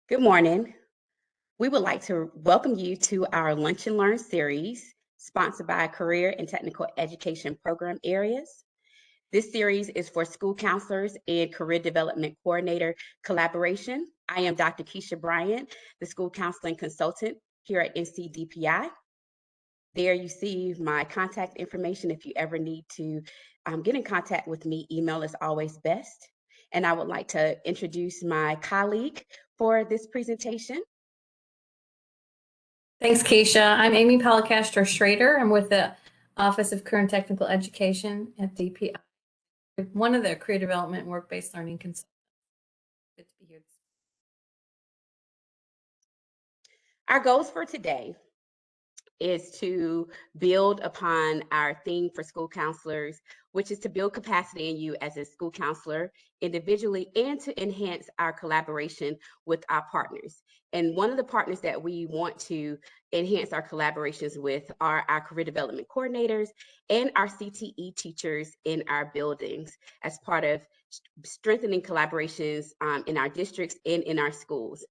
Good morning. We would like to welcome you to our Lunch and Learn series, sponsored by Career and Technical Education Program Areas. This series is for school counselors and career development coordinator collaboration. I am Dr. Kisha Bryant, the school counseling consultant here at NCDPI. There you see my contact information. If you ever need to get in contact with me, email is always best. And I would like to introduce my colleague for this presentation. Thanks, Kisha. I'm Amy Policastro Schroeder. I'm with the Office of Career and Technical Education at DPI, one of the career development and work-based learning consultants. Good to be here. Our goals for today is to build upon our theme for school counselors, which is to build capacity in you as a school counselor individually and to enhance our collaboration with our partners. And one of the partners that we want to enhance our collaborations with are our career development coordinators and our CTE teachers in our buildings as part of strengthening collaborations in our districts and in our schools.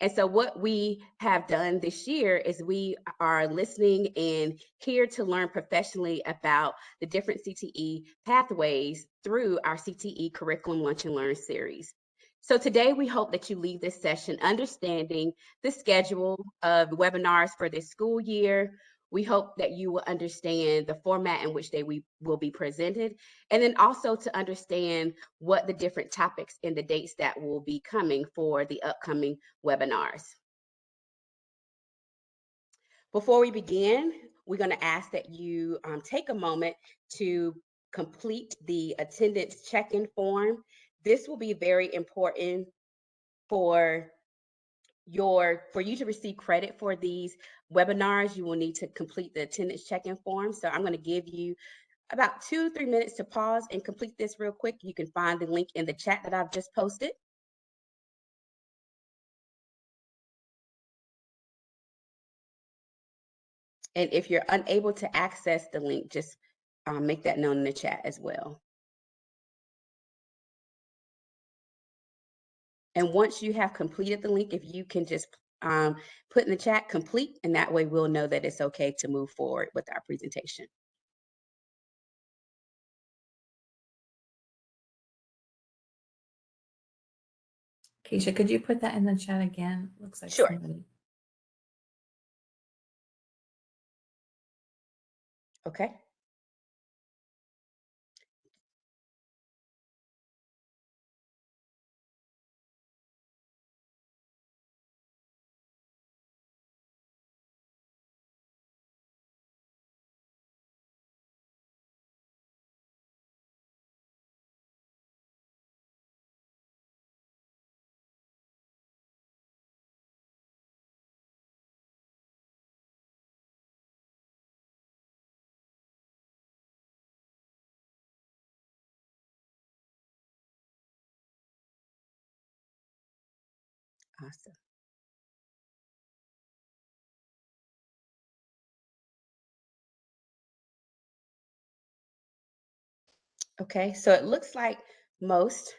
And so what we have done this year is we are listening and here to learn professionally about the different CTE pathways through our CTE Curriculum Lunch and Learn series. So today we hope that you leave this session understanding the schedule of webinars for this school year. We hope that you will understand the format in which they will be presented, and then also to understand what the different topics and the dates that will be coming for the upcoming webinars. Before we begin, we're going to ask that you take a moment to complete the attendance check-in form. This will be very important for you to receive credit for these webinars. You will need to complete the attendance check-in form. So I'm going to give you about 2 to 3 minutes to pause and complete this real quick. You can find the link in the chat that I've just posted. And if you're unable to access the link, just make that known in the chat as well. And once you have completed the link, if you can just put in the chat complete, and that way we'll know that it's okay to move forward with our presentation. Kisha, could you put that in the chat again? Looks like Sure. somebody. Okay. Awesome. Okay, so it looks like most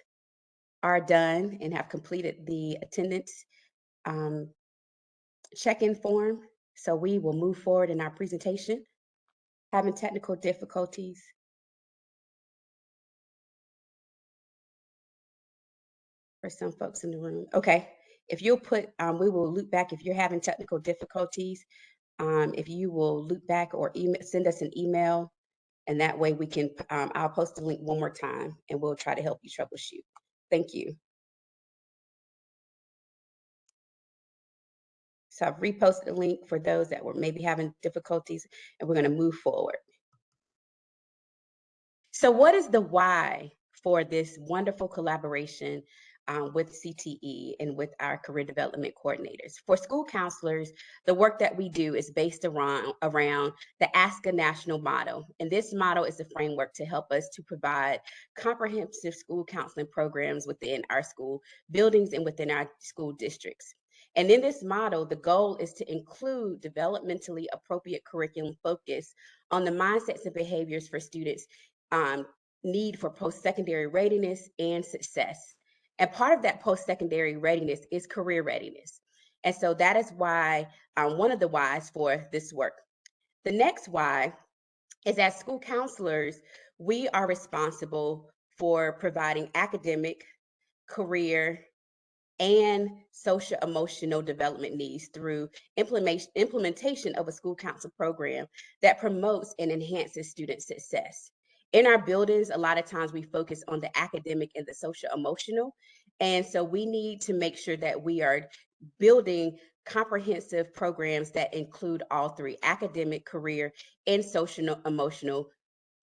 are done and have completed the attendance check-in form. So we will move forward in our presentation. Having technical difficulties. For some folks in the room. Okay, if you'll put, we will loop back if you're having technical difficulties. If you will loop back or send us an email, and that way we can, I'll post the link one more time and we'll try to help you troubleshoot. Thank you. So I've reposted the link for those that were maybe having difficulties, and we're going to move forward. So what is the why for this wonderful collaboration with CTE and with our career development coordinators? For school counselors, the work that we do is based around the ASCA national model. And this model is a framework to help us to provide comprehensive school counseling programs within our school buildings and within our school districts. And in this model, the goal is to include developmentally appropriate curriculum focus on the mindsets and behaviors for students need for post-secondary readiness and success. And part of that post-secondary readiness is career readiness. And so that is why, one of the whys for this work. The next why is as school counselors, we are responsible for providing academic, career, and social emotional development needs through implementation of a school council program that promotes and enhances student success. In our buildings, a lot of times we focus on the academic and the social emotional. And so we need to make sure that we are building comprehensive programs that include all three: academic, career, and social emotional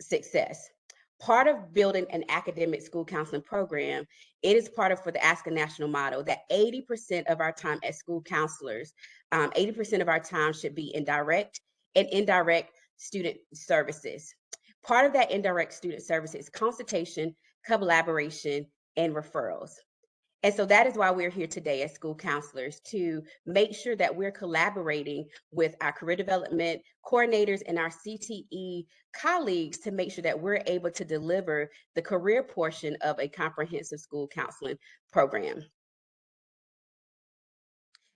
success. Part of building an academic school counseling program, it is part of for the ASCA national model that 80% of our time as school counselors, 80% of our time should be in direct and indirect student services. Part of that indirect student services is consultation, collaboration, and referrals. And so that is why we're here today as school counselors, to make sure that we're collaborating with our career development coordinators and our CTE colleagues to make sure that we're able to deliver the career portion of a comprehensive school counseling program.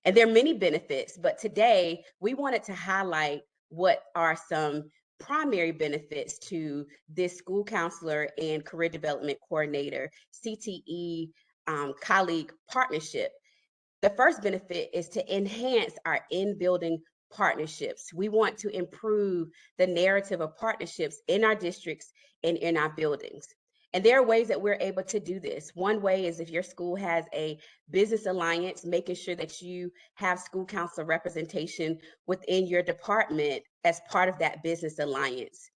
And there are many benefits, but today we wanted to highlight what are some primary benefits to this school counselor and career development coordinator CTE colleague partnership. The first benefit is to enhance our in-building partnerships. We want to improve the narrative of partnerships in our districts and in our buildings. And there are ways that we're able to do this. One way is if your school has a business alliance, making sure that you have school council representation within your department as part of that business alliance.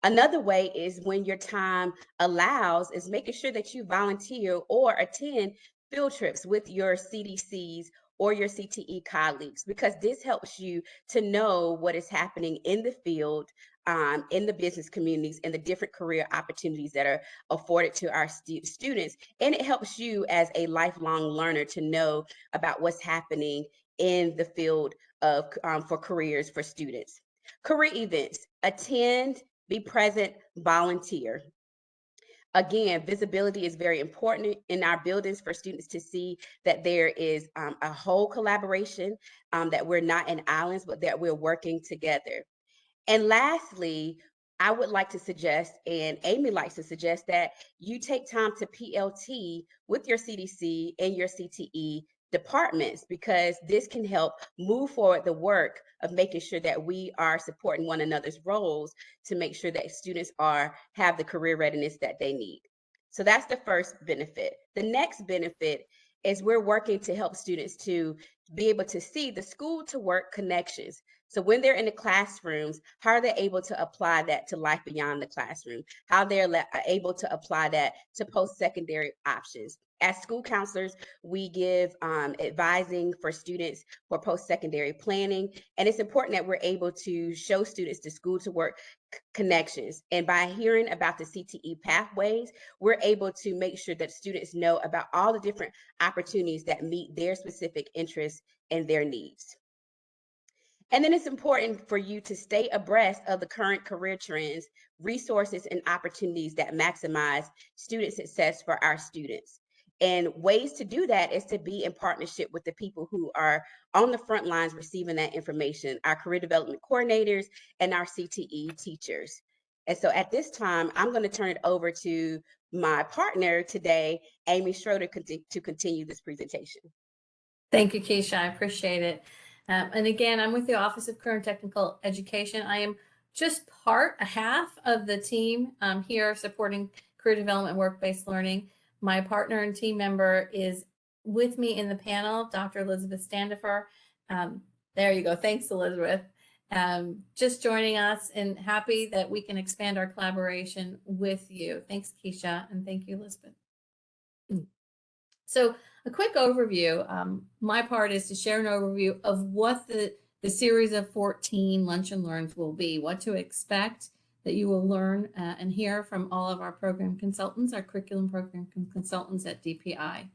Another way is when your time allows is making sure that you volunteer or attend field trips with your CDCs or your CTE colleagues, because this helps you to know what is happening in the field, in the business communities, and the different career opportunities that are afforded to our students. And it helps you as a lifelong learner to know about what's happening in the field of for careers for students. Career events: attend, be present, volunteer. Again, visibility is very important in our buildings for students to see that there is a whole collaboration, that we're not in islands, but that we're working together. And lastly, I would like to suggest, and Amy likes to suggest, that you take time to PLT with your CDC and your CTE departments, because this can help move forward the work of making sure that we are supporting one another's roles to make sure that students have the career readiness that they need. So that's the first benefit. The next benefit is we're working to help students to be able to see the school to work connections. So when they're in the classrooms, how are they able to apply that to life beyond the classroom? How they're able to apply that to post-secondary options. As school counselors, we give advising for students for post-secondary planning. And it's important that we're able to show students the school to work connections. And by hearing about the CTE pathways, we're able to make sure that students know about all the different opportunities that meet their specific interests and their needs. And then it's important for you to stay abreast of the current career trends, resources, and opportunities that maximize student success for our students. And ways to do that is to be in partnership with the people who are on the front lines receiving that information, our career development coordinators and our CTE teachers. And so at this time, I'm going to turn it over to my partner today, Amy Schroeder, to continue this presentation. Thank you, Kisha. I appreciate it. And again, I'm with the Office of Career and Technical Education. I am just a half of the team here supporting career development, work-based learning. My partner and team member is with me in the panel, Dr. Elizabeth Standifer. There you go. Thanks, Elizabeth. Just joining us, and happy that we can expand our collaboration with you. Thanks, Kisha, and thank you, Elizabeth. So a quick overview. My part is to share an overview of what the series of 14 Lunch and Learns will be, what to expect that you will learn and hear from all of our program consultants, our curriculum program consultants at DPI.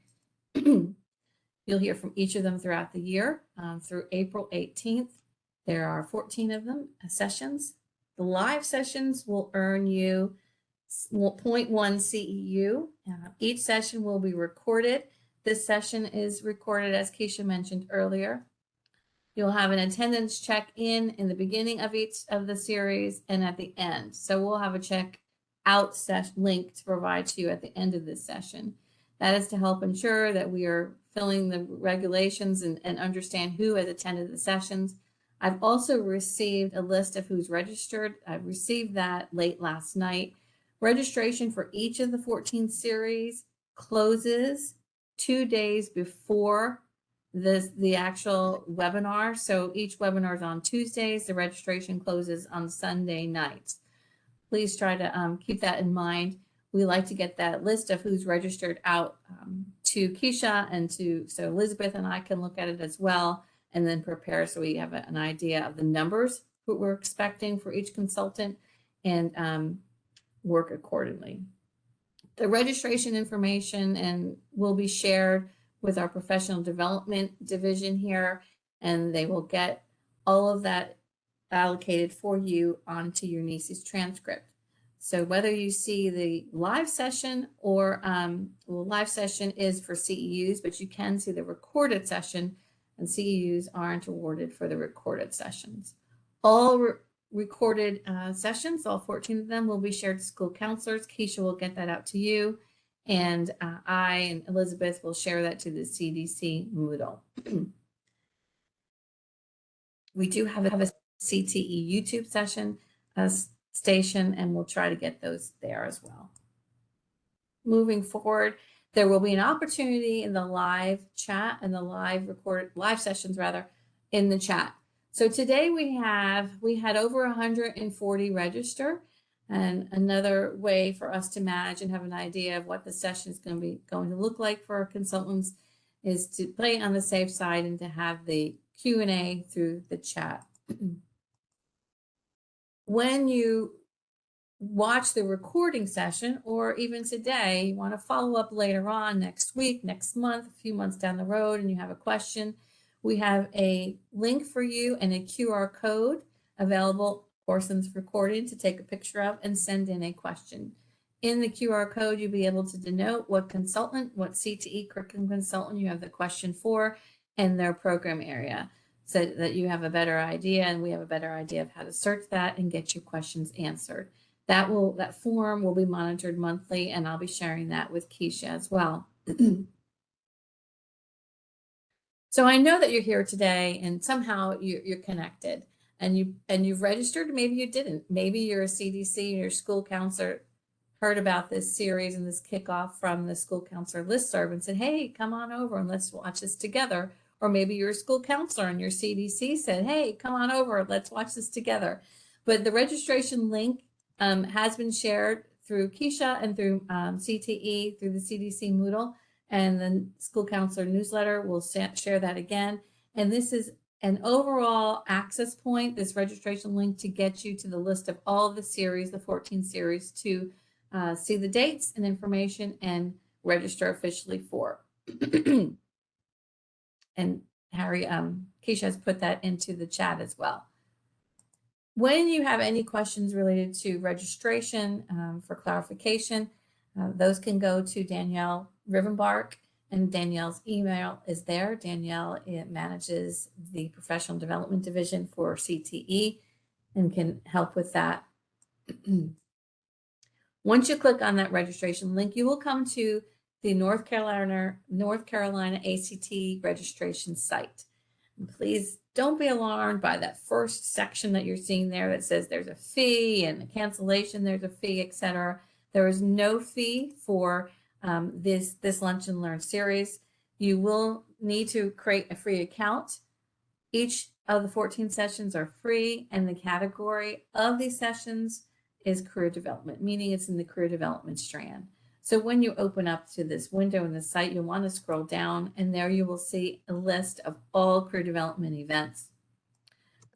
You'll hear from each of them throughout the year through April 18th. There are 14 of them, sessions. The live sessions will earn you 0.1 CEU. Each session will be recorded. This session is recorded, as Kisha mentioned earlier. You'll have an attendance check-in the beginning of each of the series and at the end. So we'll have a check-out link to provide to you at the end of this session. That is to help ensure that we are filling the regulations and understand who has attended the sessions. I've also received a list of who's registered. I received that late last night. Registration for each of the 14 series closes 2 days before the actual webinar. So each webinar is on Tuesdays. The registration closes on Sunday nights. Please try to keep that in mind. We like to get that list of who's registered out to Kisha and so Elizabeth and I can look at it as well and then prepare so we have an idea of the numbers that we're expecting for each consultant and work accordingly. The registration information will be shared with our professional development division here, and they will get all of that allocated for you onto your NCDPI transcript. So whether you see the live session or live session is for CEUs, but you can see the recorded session, and CEUs aren't awarded for the recorded sessions. All recorded sessions, all 14 of them, will be shared to school counselors. Kisha will get that out to you. And I and Elizabeth will share that to the CDC Moodle. We do have a CTE YouTube session station, and we'll try to get those there as well. Moving forward, there will be an opportunity in the live chat and the live sessions rather in the chat. So today we had over 140 register. And another way for us to manage and have an idea of what the session is going to look like for our consultants is to play on the safe side and to have the Q&A through the chat. When you watch the recording session, or even today, you want to follow up later on next week, next month, a few months down the road, and you have a question, we have a link for you and a QR code available for since recording to take a picture of and send in a question. In the QR code, you'll be able to denote what consultant, what CTE curriculum consultant you have the question for and their program area, so that you have a better idea and we have a better idea of how to search that and get your questions answered. That form will be monitored monthly, and I'll be sharing that with Kisha as well. So I know that you're here today and somehow you're connected and you've registered. Maybe you didn't. Maybe you're a CDC and your school counselor heard about this series and this kickoff from the school counselor listserv and said, hey, come on over and let's watch this together. Or maybe you're a school counselor and your CDC said, hey, come on over, let's watch this together. But the registration link has been shared through Kisha and through CTE, through the CDC Moodle, and the school counselor newsletter. We'll share that again. And this is an overall access point, this registration link, to get you to the list of all of the series, the 14 series, to see the dates and information and register officially for. And Harry, Kisha has put that into the chat as well. When you have any questions related to registration for clarification, those can go to Danielle Rivenbark, and Danielle's email is there. Danielle manages the professional development division for CTE and can help with that. Once you click on that registration link, you will come to the North Carolina ACTE registration site. And please don't be alarmed by that first section that you're seeing there that says there's a fee and a cancellation, there's a fee, etc. There is no fee for this Lunch and Learn series. You will need to create a free account. Each of the 14 sessions are free, and the category of these sessions is career development, meaning it's in the career development strand. So when you open up to this window in the site, you'll want to scroll down, and there you will see a list of all career development events.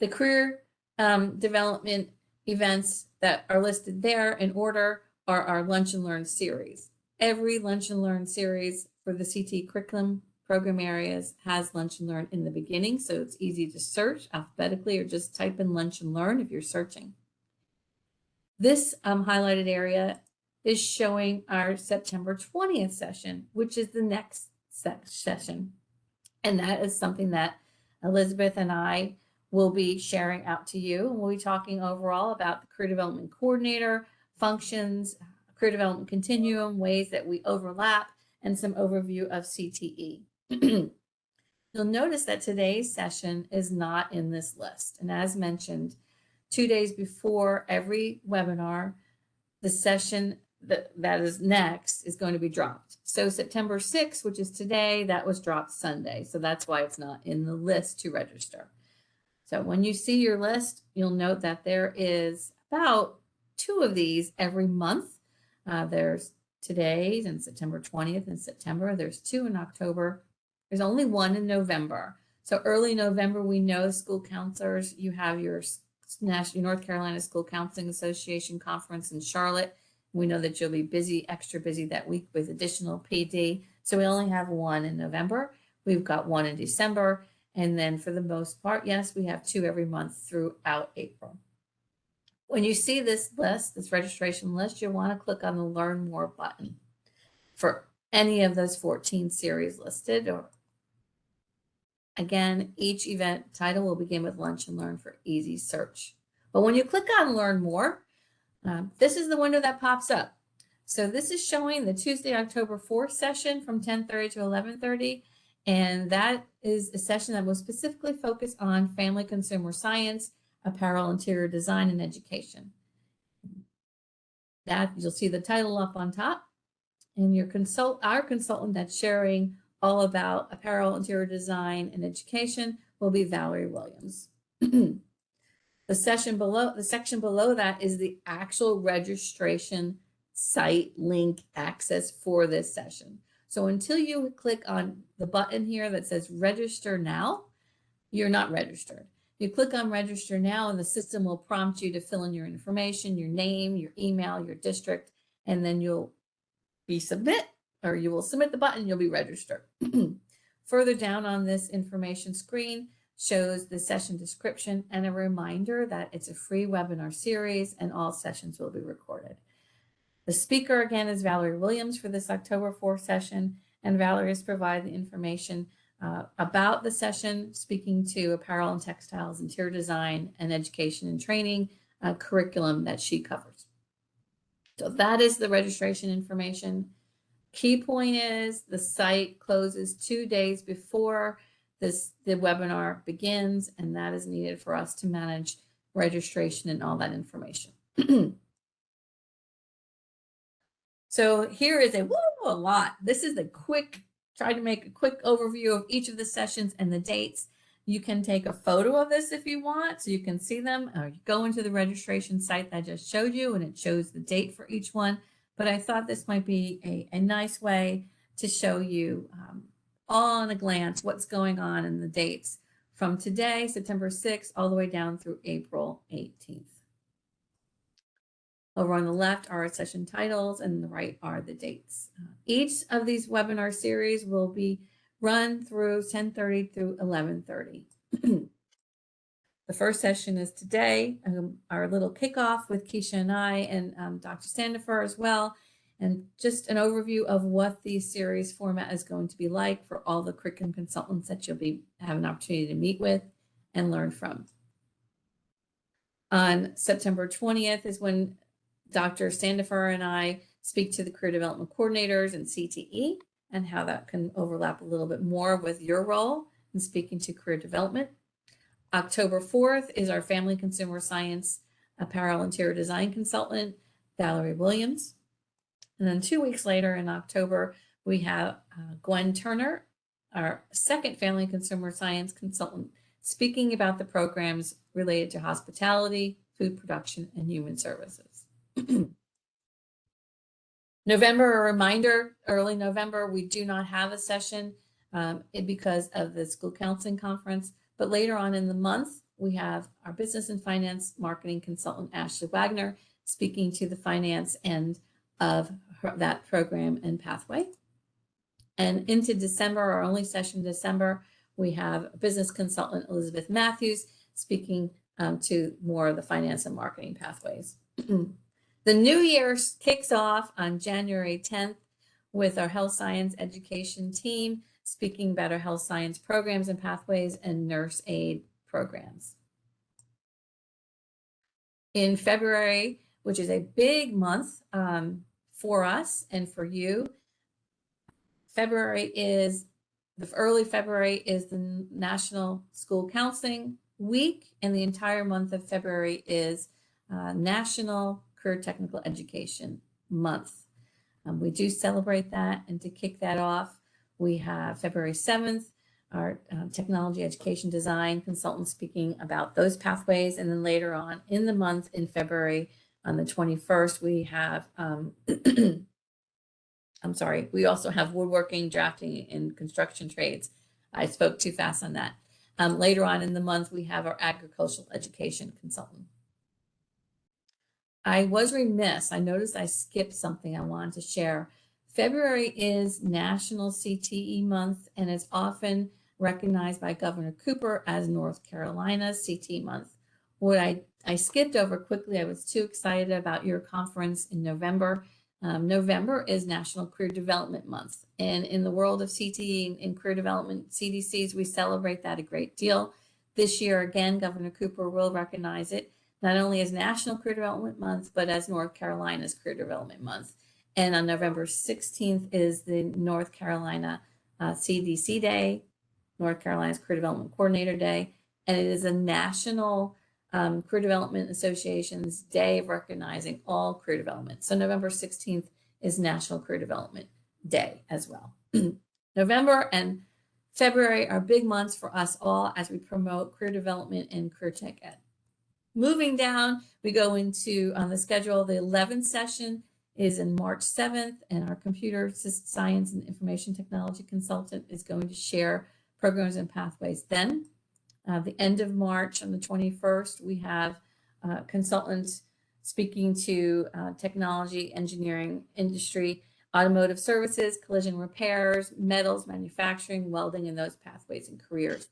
The career development events that are listed there in order are our Lunch and Learn series. Every Lunch and Learn series for the CTE curriculum program areas has Lunch and Learn in the beginning, so it's easy to search alphabetically, or just type in Lunch and Learn if you're searching. This highlighted area is showing our September 20th session, which is the next session. And that is something that Elizabeth and I will be sharing out to you. And we'll be talking overall about the career development coordinator functions, career development continuum, ways that we overlap, and some overview of CTE. You'll notice that today's session is not in this list. And as mentioned, 2 days before every webinar, the session that is next is going to be dropped. So September 6th, which is today, that was dropped Sunday. So that's why it's not in the list to register. So when you see your list, you'll note that there is about 2 of these every month. There's today's and September 20th in September. There's 2 in October. There's only 1 in November. So early November, we know school counselors, you have your North Carolina School Counseling Association conference in Charlotte. We know that you'll be busy, extra busy that week with additional PD. So we only have 1 in November. We've got 1 in December. And then for the most part, yes, we have 2 every month throughout April. When you see this list, this registration list, you'll want to click on the Learn More button for any of those 14 series listed. Or again, each event title will begin with Lunch and Learn for easy search. But when you click on Learn More, this is the window that pops up. So this is showing the Tuesday, October 4th session from 10:30 to 11:30. And that is a session that was specifically focused on family consumer science, apparel, interior design, and education. That you'll see the title up on top. And our consultant that's sharing all about apparel, interior design, and education will be Valerie Williams. The section below that is the actual registration site link access for this session. So until you click on the button here that says register now, you're not registered. You click on register now and the system will prompt you to fill in your information, your name, your email, your district, and then you will submit the button, you'll be registered. Further down on this information screen shows the session description and a reminder that it's a free webinar series and all sessions will be recorded. The speaker again is Valerie Williams for this October 4th session, and Valerie has provided the information about the session, speaking to apparel and textiles, interior design, and education and training curriculum that she covers. So that is the registration information. Key point is the site closes 2 days before the webinar begins, and that is needed for us to manage registration and all that information. So here is a lot. This is try to make a quick overview of each of the sessions and the dates. You can take a photo of this if you want, so you can see them, or you go into the registration site that I just showed you and it shows the date for each one. But I thought this might be a nice way to show you all in a glance what's going on in the dates from today, September 6th, all the way down through April 18th. Over on the left are our session titles and the right are the dates. Each of these webinar series will be run through 10:30 through 11:30. The first session is today, our little kickoff with Kisha and I and Dr. Sandifer as well, and just an overview of what the series format is going to be like for all the curriculum consultants that you'll have an opportunity to meet with and learn from. On September 20th is when Dr. Sandifer and I speak to the career development coordinators and CTE and how that can overlap a little bit more with your role in speaking to career development. October 4th is our family consumer science apparel interior design consultant, Valerie Williams. And then 2 weeks later in October, we have Gwen Turner, our second family consumer science consultant, speaking about the programs related to hospitality, food production, and human services. November, a reminder, early November, we do not have a session because of the school counseling conference, but later on in the month, we have our business and finance marketing consultant, Ashley Wagner, speaking to the finance end of that program and pathway. And into December, our only session in December, we have business consultant, Elizabeth Matthews, speaking to more of the finance and marketing pathways. The new year kicks off on January 10th with our health science education team speaking about our health science programs and pathways and nurse aid programs. In February, which is a big month for us and for you, early February is the National School Counseling Week, and the entire month of February is National Career Technical Education Month. We do celebrate that, and to kick that off, we have February 7th, our technology education design consultant speaking about those pathways, and then later on in the month in February, on the 21st, we have we also have woodworking, drafting, and construction trades. I spoke too fast on that. Later on in the month, we have our agricultural education consultant. I was remiss. I noticed I skipped something I wanted to share. February is National CTE Month, and it's often recognized by Governor Cooper as North Carolina's CTE Month. What I skipped over quickly, I was too excited about your conference in November. November is National Career Development Month. And in the world of CTE and career development CDCs, we celebrate that a great deal. This year, again, Governor Cooper will recognize it not only as National Career Development Month, but as North Carolina's Career Development Month. And on November 16th is the North Carolina CDC Day, North Carolina's Career Development Coordinator Day, and it is a National Career Development Association's Day of recognizing all career development. So November 16th is National Career Development Day as well. November and February are big months for us all as we promote career development and career tech ed. Moving down, we go into on the schedule, the 11th session is in March 7th, and our computer science and information technology consultant is going to share programs and pathways then. The end of March on the 21st, we have consultants speaking to technology, engineering, industry, automotive services, collision repairs, metals, manufacturing, welding, and those pathways and careers.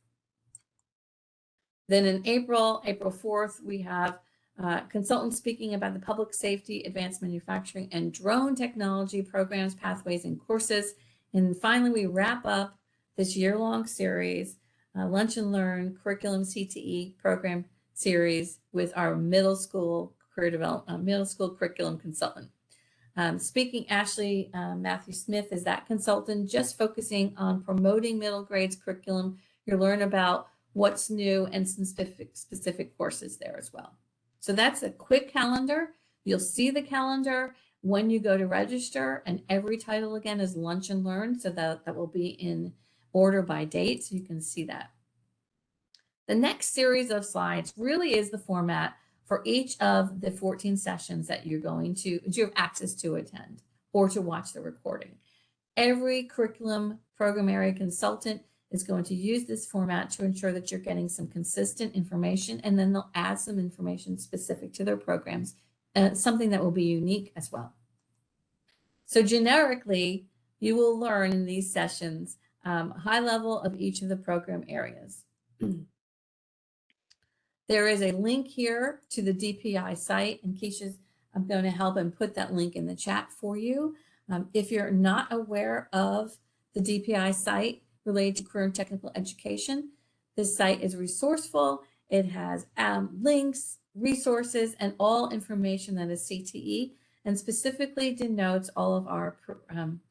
Then in April 4th, we have consultants speaking about the public safety, advanced manufacturing, and drone technology programs, pathways, and courses. And finally, we wrap up this year-long series, Lunch and Learn Curriculum CTE program series with our middle school curriculum consultant. Speaking, Ashley Matthew Smith is that consultant, just focusing on promoting middle grades curriculum. You'll learn about what's new and some specific courses there as well. So that's a quick calendar. You'll see the calendar when you go to register, and every title again is Lunch and Learn, so that will be in order by date, so you can see that. The next series of slides really is the format for each of the 14 sessions that you have access to attend or to watch the recording. Every curriculum program area consultant is going to use this format to ensure that you're getting some consistent information, and then they'll add some information specific to their programs, something that will be unique as well. So generically, you will learn in these sessions high level of each of the program areas. There is a link here to the DPI site, and Kisha's going to help and put that link in the chat for you. If you're not aware of the DPI site related to career and technical education, this site is resourceful. It has links, resources, and all information that is CTE, and specifically denotes all of our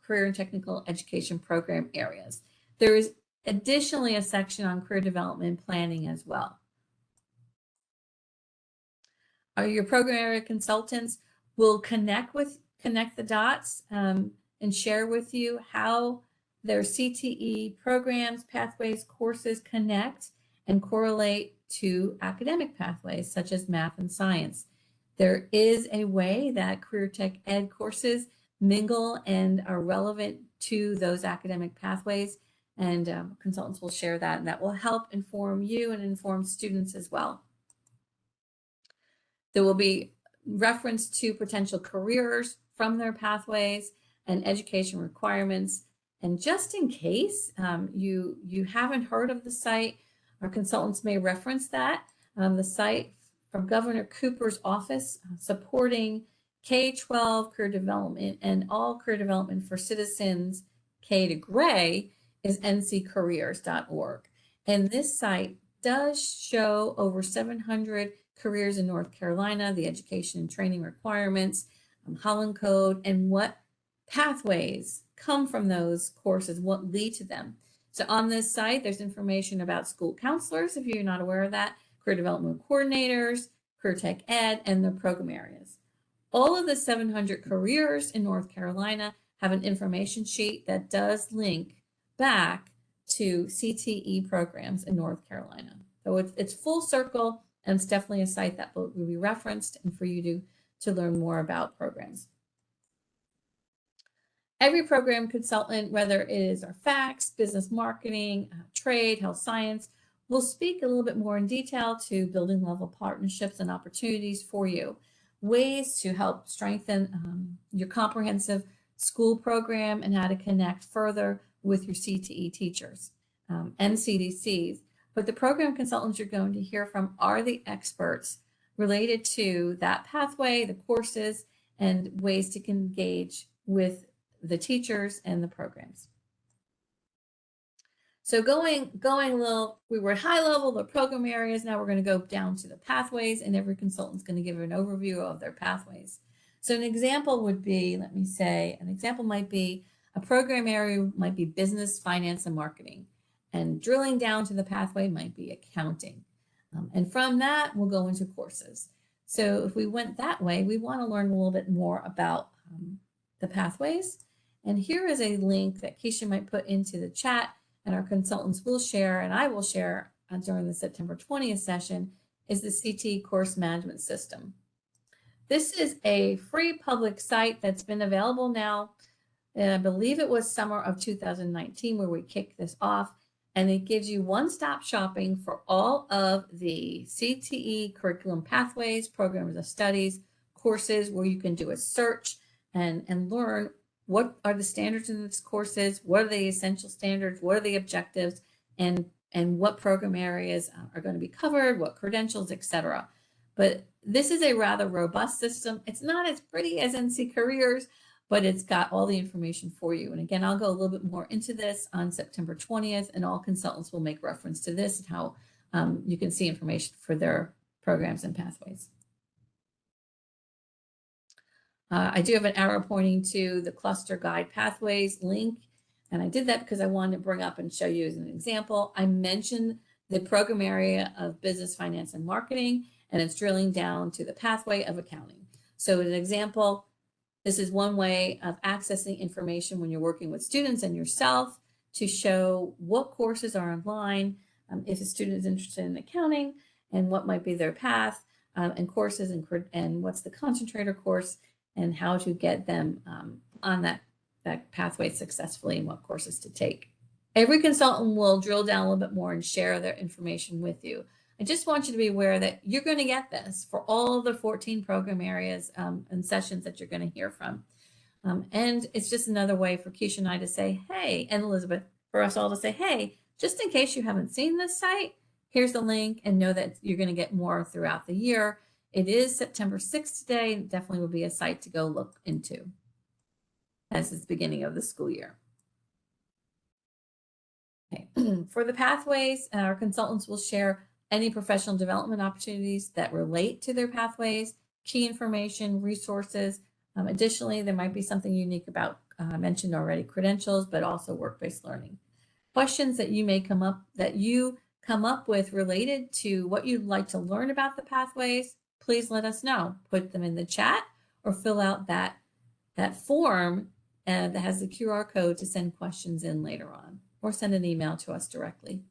career and technical education program areas. There is additionally a section on career development planning as well. Your program area consultants will connect the dots and share with you how their CTE programs, pathways, courses connect and correlate to academic pathways such as math and science. There is a way that career tech ed courses mingle and are relevant to those academic pathways, and consultants will share that, and that will help inform you and inform students as well. There will be reference to potential careers from their pathways and education requirements. And just in case you haven't heard of the site, our consultants may reference that. The site from Governor Cooper's office supporting K-12 career development and all career development for citizens K to gray is nccareers.org. And this site does show over 700 careers in North Carolina, the education and training requirements, Holland Code, and what pathways come from those courses, what lead to them. So on this site, there's information about school counselors, if you're not aware of that, career development coordinators, career tech ed, and the program areas. All of the 700 careers in North Carolina have an information sheet that does link back to CTE programs in North Carolina. So it's full circle, and it's definitely a site that will be referenced and for you to learn more about programs. Every program consultant, whether it is our facts, business marketing, trade, health science, will speak a little bit more in detail to building level partnerships and opportunities for you. Ways to help strengthen your comprehensive school program and how to connect further with your CTE teachers and CDCs. But the program consultants you're going to hear from are the experts related to that pathway, the courses, and ways to engage with the teachers and the programs. So going a little, we were at high level, the program areas, now we're going to go down to the pathways, and every consultant's going to give an overview of their pathways. So an example would be, let me say, an example might be a program area might be business, finance, and marketing. And drilling down to the pathway might be accounting. And from that, we'll go into courses. So if we went that way, we want to learn a little bit more about the pathways. And here is a link that Kisha might put into the chat, and our consultants will share, and I will share during the September 20th session, is the CTE course management system. This is a free public site that's been available now. I believe it was summer of 2019 where we kicked this off, and it gives you one-stop shopping for all of the CTE curriculum pathways, programs of studies, courses where you can do a search and learn what are the standards in these courses, what are the essential standards, what are the objectives, and what program areas are going to be covered, what credentials, etc. But this is a rather robust system. It's not as pretty as NC Careers, but it's got all the information for you. And again, I'll go a little bit more into this on September 20th, and all consultants will make reference to this and how you can see information for their programs and pathways. I do have an arrow pointing to the cluster guide pathways link, and I did that because I wanted to bring up and show you as an example. I mentioned the program area of business, finance, and marketing, and it's drilling down to the pathway of accounting. So as an example, this is one way of accessing information when you're working with students and yourself to show what courses are online, if a student is interested in accounting, and what might be their path, and courses, and what's the concentrator course, and how to get them on that pathway successfully and what courses to take. Every consultant will drill down a little bit more and share their information with you. I just want you to be aware that you're going to get this for all the 14 program areas and sessions that you're going to hear from. And it's just another way for Kisha and I to say, hey, and Elizabeth, for us all to say, hey, just in case you haven't seen this site, here's the link, and know that you're going to get more throughout the year. It is September 6th today, and definitely will be a site to go look into as it's the beginning of the school year. Okay. For the pathways, our consultants will share any professional development opportunities that relate to their pathways, key information, resources. Additionally, there might be something unique about, I mentioned already, credentials, but also work-based learning. Questions that you may come up with related to what you'd like to learn about the pathways, please let us know. Put them in the chat or fill out that form that has the QR code to send questions in later on, or send an email to us directly.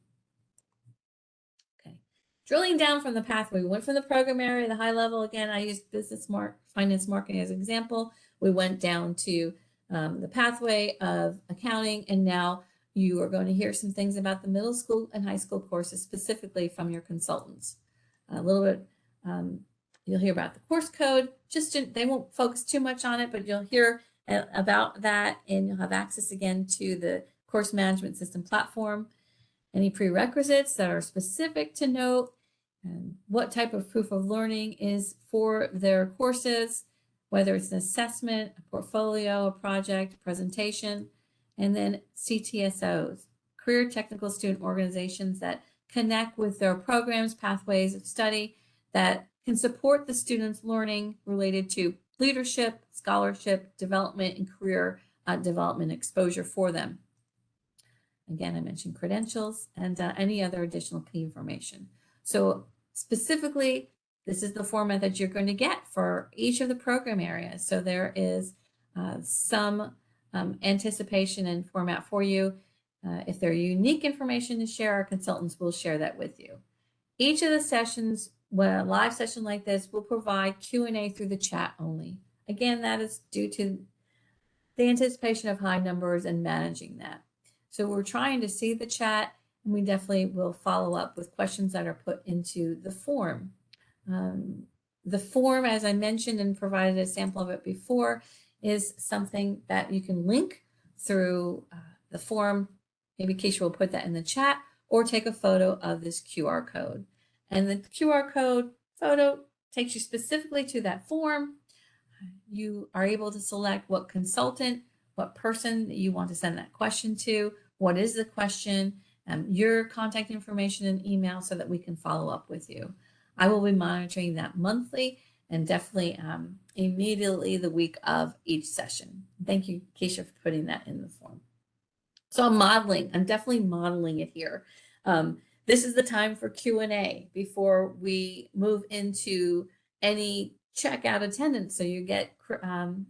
Okay, drilling down from the pathway, we went from the program area, the high level. Again, I used business, finance, marketing as an example. We went down to the pathway of accounting, and now you are going to hear some things about the middle school and high school courses specifically from your consultants. A little bit. You'll hear about the course code. They won't focus too much on it, but you'll hear about that, and you'll have access again to the course management system platform. Any prerequisites that are specific to note, and what type of proof of learning is for their courses, whether it's an assessment, a portfolio, a project, a presentation, and then CTSOs, career technical student organizations that connect with their programs, pathways of study that can support the students' learning related to leadership, scholarship, development, and career development exposure for them. Again, I mentioned credentials and any other additional key information. So specifically, this is the format that you're going to get for each of the program areas. So there is some anticipation and format for you. If there are unique information to share, our consultants will share that with you. Each of the sessions, when a live session like this, will provide Q&A through the chat only. Again, that is due to the anticipation of high numbers and managing that. So we're trying to see the chat, and we definitely will follow up with questions that are put into the form. The form, as I mentioned and provided a sample of it before, is something that you can link through the form. Maybe Kisha will put that in the chat, or take a photo of this QR code. And the QR code photo takes you specifically to that form. You are able to select what consultant, what person you want to send that question to, what is the question, your contact information and email so that we can follow up with you. I will be monitoring that monthly and definitely immediately the week of each session. Thank you, Kisha, for putting that in the form. So I'm definitely modeling it here. This is the time for Q&A before we move into any checkout attendance. So you get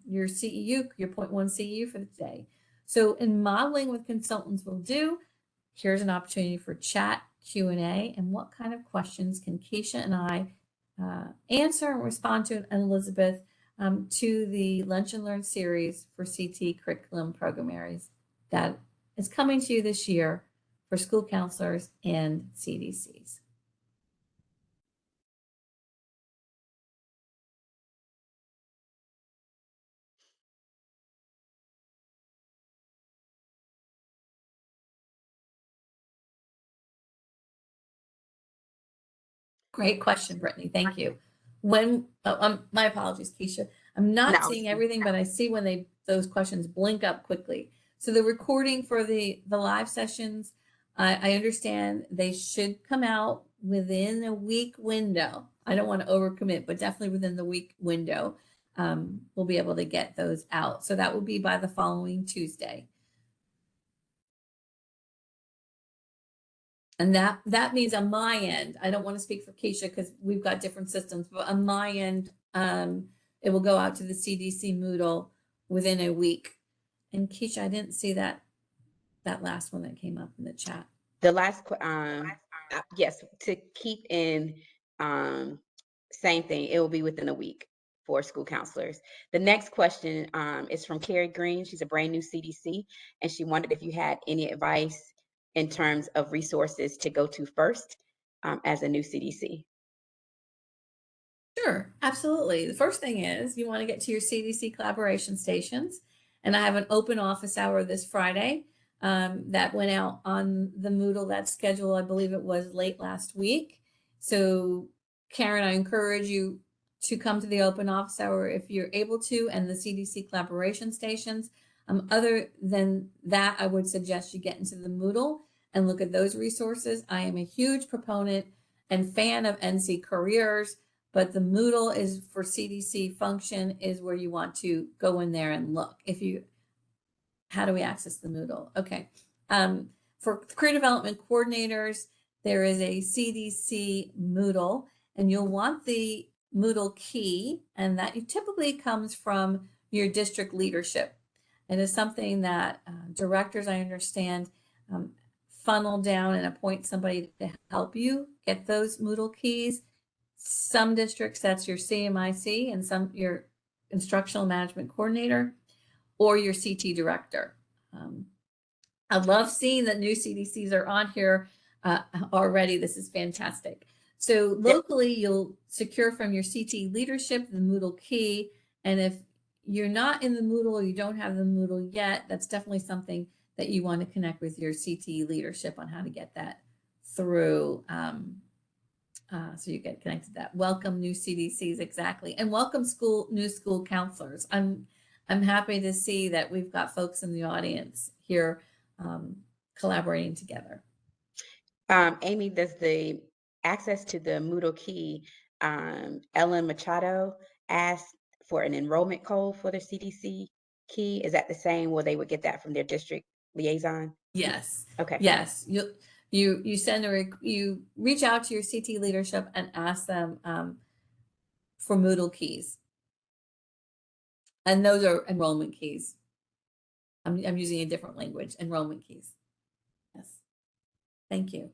your CEU, your 0.1 CEU for the day. So in modeling with consultants will do, here's an opportunity for chat, Q&A, and what kind of questions can Kisha and I answer and respond to, and Elizabeth, to the Lunch and Learn series for CTE curriculum program areas that is coming to you this year for school counselors and CDCs. Great question, Brittany. Thank you. When my apologies, Kisha. I'm not seeing everything, but I see when those questions blink up quickly. So the recording for the live sessions, I understand they should come out within a week window. I don't want to overcommit, but definitely within the week window, we'll be able to get those out. So that will be by the following Tuesday. And that means on my end, I don't want to speak for Kisha because we've got different systems, but on my end, it will go out to the CDC Moodle within a week. And Kisha, I didn't see that last one that came up in the chat. The last, yes, to keep in, same thing, it will be within a week for school counselors. The next question is from Carrie Green. She's a brand new CDC, and she wondered if you had any advice in terms of resources to go to first as a new CDC. Sure, absolutely. The first thing is you want to get to your CDC collaboration stations. And I have an open office hour this Friday that went out on the Moodle. That schedule, I believe it was late last week. So Karen, I encourage you to come to the open office hour if you're able to, and the CDC collaboration stations. Other than that, I would suggest you get into the Moodle and look at those resources. I am a huge proponent and fan of NC Careers, but the Moodle is for CDC function is where you want to go in there and look. How do we access the Moodle? Okay. For career development coordinators, there is a CDC Moodle, and you'll want the Moodle key, and that typically comes from your district leadership. It is something that directors, I understand, funnel down and appoint somebody to help you get those Moodle keys. Some districts, that's your CMIC, and some your instructional management coordinator or your CT director. I love seeing that new CDCs are on here already. This is fantastic. So locally, you'll secure from your CT leadership the Moodle key. And if you're not in the Moodle or you don't have the Moodle yet, that's definitely something that you want to connect with your CT leadership on how to get that through So you get connected to that. Welcome new CDCs, exactly. And welcome new school counselors. I'm happy to see that we've got folks in the audience here collaborating together. Amy, does the access to the Moodle key, Ellen Machado asked for an enrollment code for the CDC key. Is that the same? Will they would get that from their district liaison? Yes. Okay. Yes. You send you reach out to your CT leadership and ask them for Moodle keys. And those are enrollment keys. I'm using a different language, enrollment keys. Yes. Thank you.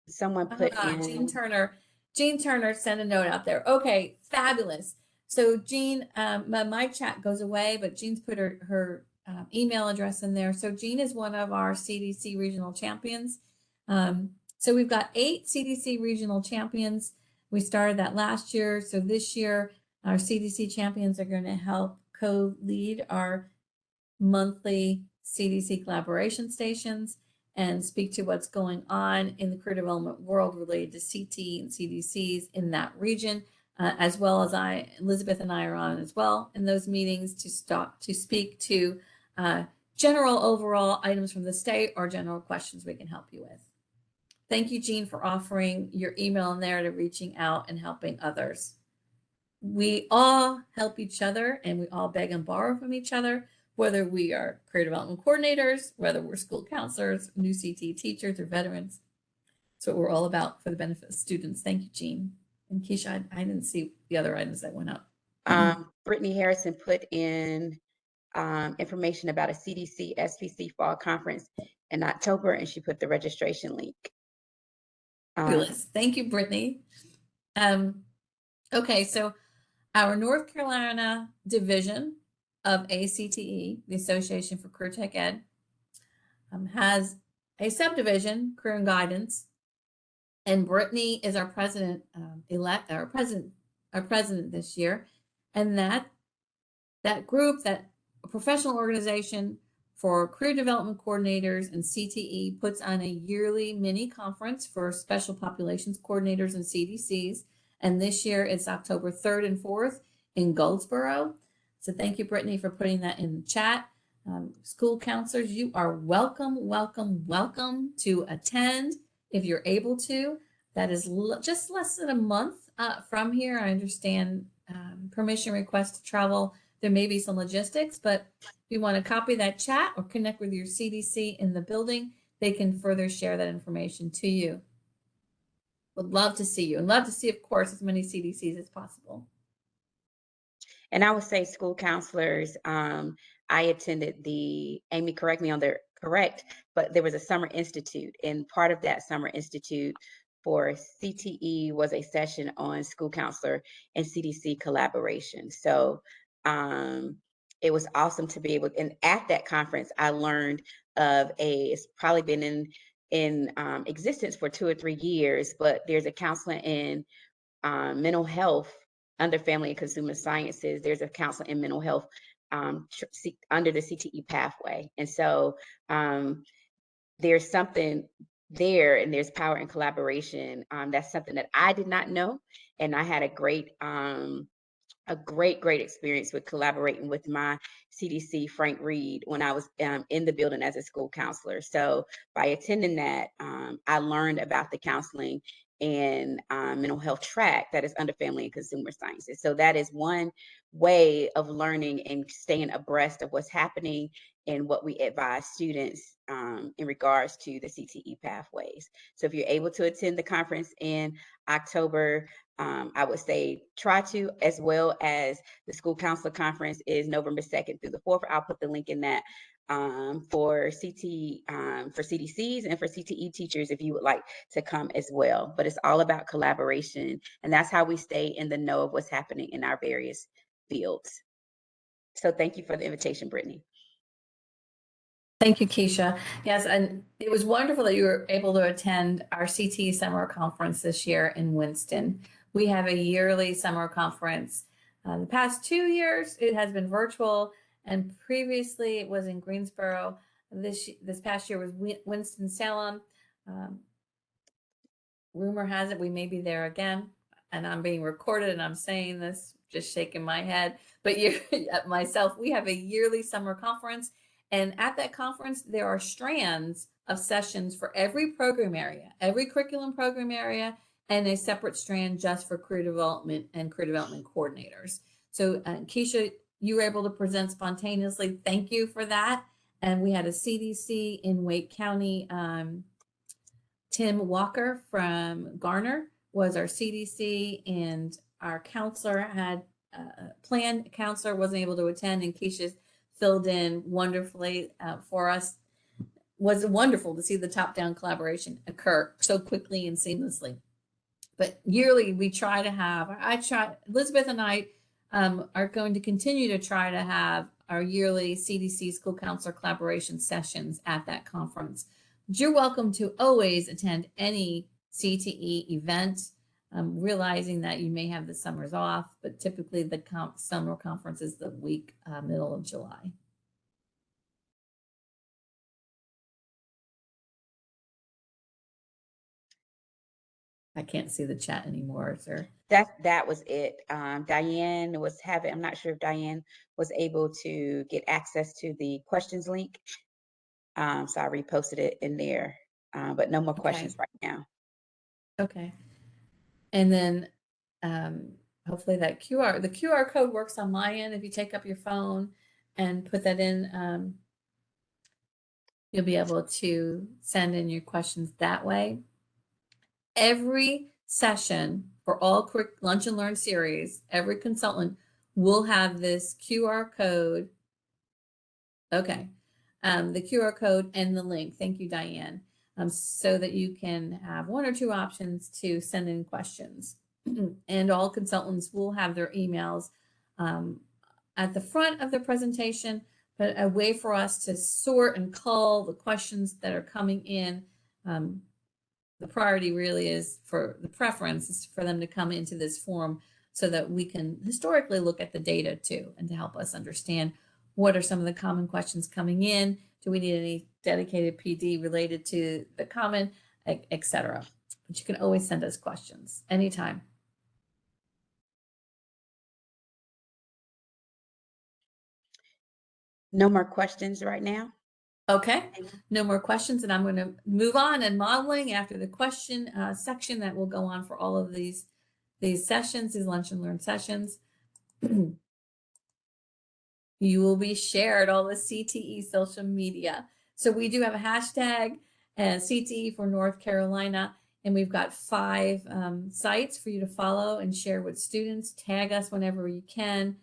Someone put in Jean Turner sent a note out there. Okay, fabulous. So Jean, my chat goes away, but Jean's put her email address in there. So Jean is one of our CDC regional champions. So we've got 8 CDC regional champions. We started that last year. So this year, our CDC champions are going to help co-lead our monthly CDC collaboration stations and speak to what's going on in the career development world related to CTE and CDCs in that region, as well as Elizabeth and I are on as well in those meetings to speak to general overall items from the state or general questions we can help you with. Thank you, Jean, for offering your email in there to reaching out and helping others. We all help each other and we all beg and borrow from each other, whether we are career development coordinators, whether we're school counselors, new CTE teachers, or veterans. That's what we're all about for the benefit of students. Thank you, Jean. And Kisha, I didn't see the other items that went up. Brittany Harrison put in information about a CDC SPC fall conference in October, and she put the registration link. Fabulous. Thank you, Brittany. Okay, so our North Carolina division of ACTE, the Association for Career Tech Ed, has a subdivision, Career and Guidance, and Brittany is our president elect, our president this year, and that group, that professional organization for career development coordinators and CTE, puts on a yearly mini conference for special populations coordinators and CDCs, and this year it's October 3rd and 4th in Goldsboro. So thank you, Brittany, for putting that in the chat. School counselors, you are welcome, welcome, welcome to attend if you're able to. That is just less than a month from here. I understand permission requests to travel. There may be some logistics, but if you want to copy that chat or connect with your CDC in the building, they can further share that information to you. Would love to see you and love to see, of course, as many CDCs as possible. And I would say school counselors, I attended Amy, correct me on the correct, but there was a summer institute, and part of that summer institute for CTE was a session on school counselor and CDC collaboration. So it was awesome to be able, and at that conference, I learned of it's probably been in existence for 2 or 3 years, but there's a counselor in mental health under Family and Consumer Sciences. There's a counselor in mental health under the CTE pathway. And so there's something there, and there's power in collaboration. That's something that I did not know. And I had a great experience with collaborating with my CDC, Frank Reed, when I was in the building as a school counselor. So by attending that, I learned about the counseling and mental health track that is under Family and Consumer Sciences. So that is one way of learning and staying abreast of what's happening and what we advise students in regards to the CTE pathways. So if you're able to attend the conference in October, I would say try to, as well as the school counselor conference is November 2nd through the 4th. I'll put the link in that for CDCs and for CTE teachers if you would like to come as well. But it's all about collaboration, and that's how we stay in the know of what's happening in our various fields. So thank you for the invitation, Brittany. Thank you, Kisha. Yes, and it was wonderful that you were able to attend our CTE summer conference this year in Winston. We have a yearly summer conference. The past 2 years, it has been virtual, and previously it was in Greensboro. This past year was Winston-Salem. Rumor has it we may be there again, and I'm being recorded and I'm saying this, just shaking my head. But you, myself, we have a yearly summer conference, and at that conference, there are strands of sessions for every program area, every curriculum program area, and a separate strand just for career development and career development coordinators. So Kisha, you were able to present spontaneously. Thank you for that. And we had a CDC in Wake County. Tim Walker from Garner was our CDC, and our counselor had plan counselor wasn't able to attend, and Kisha filled in wonderfully for us. Was wonderful to see the top-down collaboration occur so quickly and seamlessly. But yearly, we try to have, Elizabeth and I are going to continue to try to have our yearly CDC school counselor collaboration sessions at that conference. You're welcome to always attend any CTE event, realizing that you may have the summers off, but typically the summer conference is the week, middle of July. I can't see the chat anymore, sir. That was it. Diane was having, I'm not sure if Diane was able to get access to the questions link. So I reposted it in there, but no more questions right now. Okay. And then hopefully that the QR code works on my end. If you take up your phone and put that in, you'll be able to send in your questions that way. Every session for all Lunch and Learn series, every consultant will have this QR code. Okay. The QR code and the link. Thank you, Diane. So that you can have one or two options to send in questions. And all consultants will have their emails at the front of the presentation, but a way for us to sort and cull the questions that are coming in. The priority really is for the preference is for them to come into this forum so that we can historically look at the data too, and to help us understand what are some of the common questions coming in. Do we need any dedicated PD related to the common, etc. But you can always send us questions anytime. No more questions right now. Okay, no more questions, and I'm going to move on and modeling after the question section that will go on for all of these sessions, these Lunch and Learn sessions. You will be shared all the CTE social media. So we do have a hashtag CTE for North Carolina, and we've got 5 sites for you to follow and share with students. Tag us whenever you can.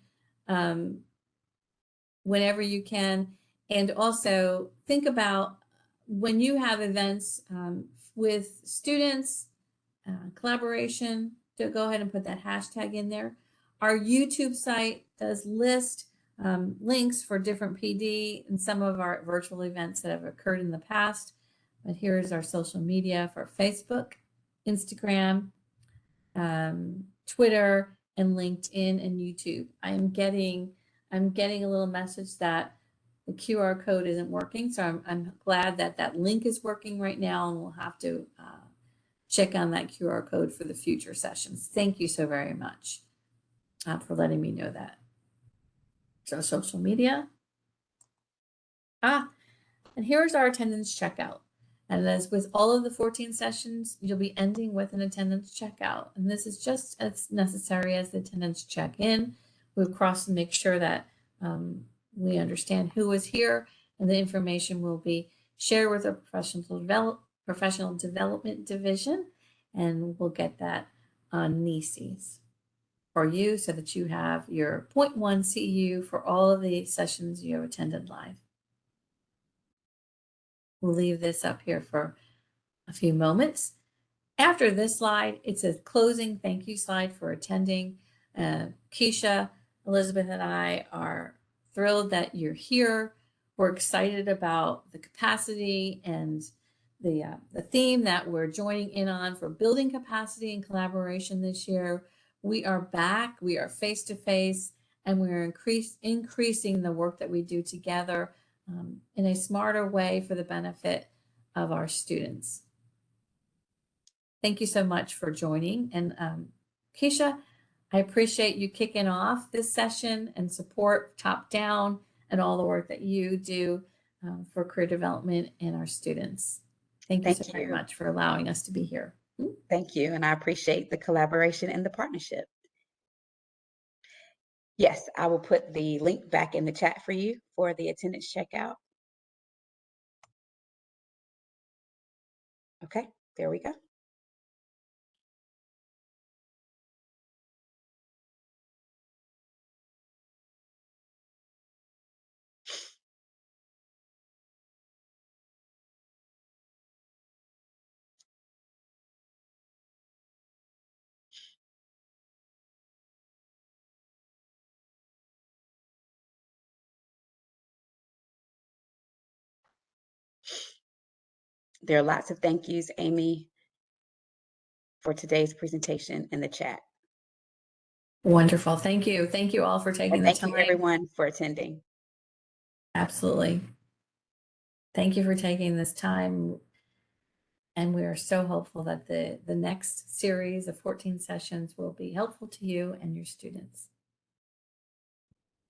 And also think about when you have events with students, collaboration, to go ahead and put that hashtag in there. Our YouTube site does list links for different PD and some of our virtual events that have occurred in the past. But here's our social media for Facebook, Instagram, Twitter, and LinkedIn and YouTube. I'm getting a little message that the QR code isn't working. So I'm glad that that link is working right now, and we'll have to check on that QR code for the future sessions. Thank you so very much for letting me know that. So social media. And here's our attendance checkout. And as with all of the 14 sessions, you'll be ending with an attendance checkout. And this is just as necessary as the attendance check-in. We'll cross and make sure that we understand who is here, and the information will be shared with our professional development division, and we'll get that on NECES for you so that you have your 0.1 CU for all of the sessions you have attended live. We'll leave this up here for a few moments. After this slide, it's a closing thank you slide for attending. Kisha, Elizabeth, and I are thrilled that you're here. We're excited about the capacity and the theme that we're joining in on for building capacity and collaboration this year. We are back, we are face-to-face, and we're increasing the work that we do together in a smarter way for the benefit of our students. thank you so much for joining. And Kisha, I appreciate you kicking off this session and support top down and all the work that you do for career development and our students. Thank you so very much for allowing us to be here. Thank you. And I appreciate the collaboration and the partnership. Yes, I will put the link back in the chat for you for the attendance checkout. Okay, there we go. There are lots of thank yous, Amy, for today's presentation in the chat. Wonderful. Thank you. Thank you all for taking the time. Thank you everyone for attending. Absolutely. Thank you for taking this time. And we are so hopeful that the next series of 14 sessions will be helpful to you and your students.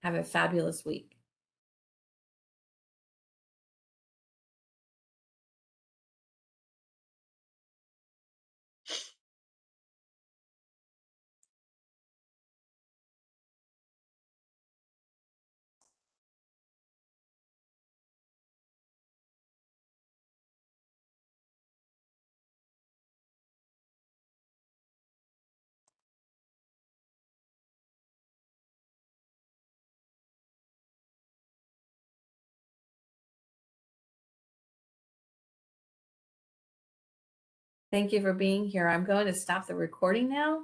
Have a fabulous week. Thank you for being here. I'm going to stop the recording now.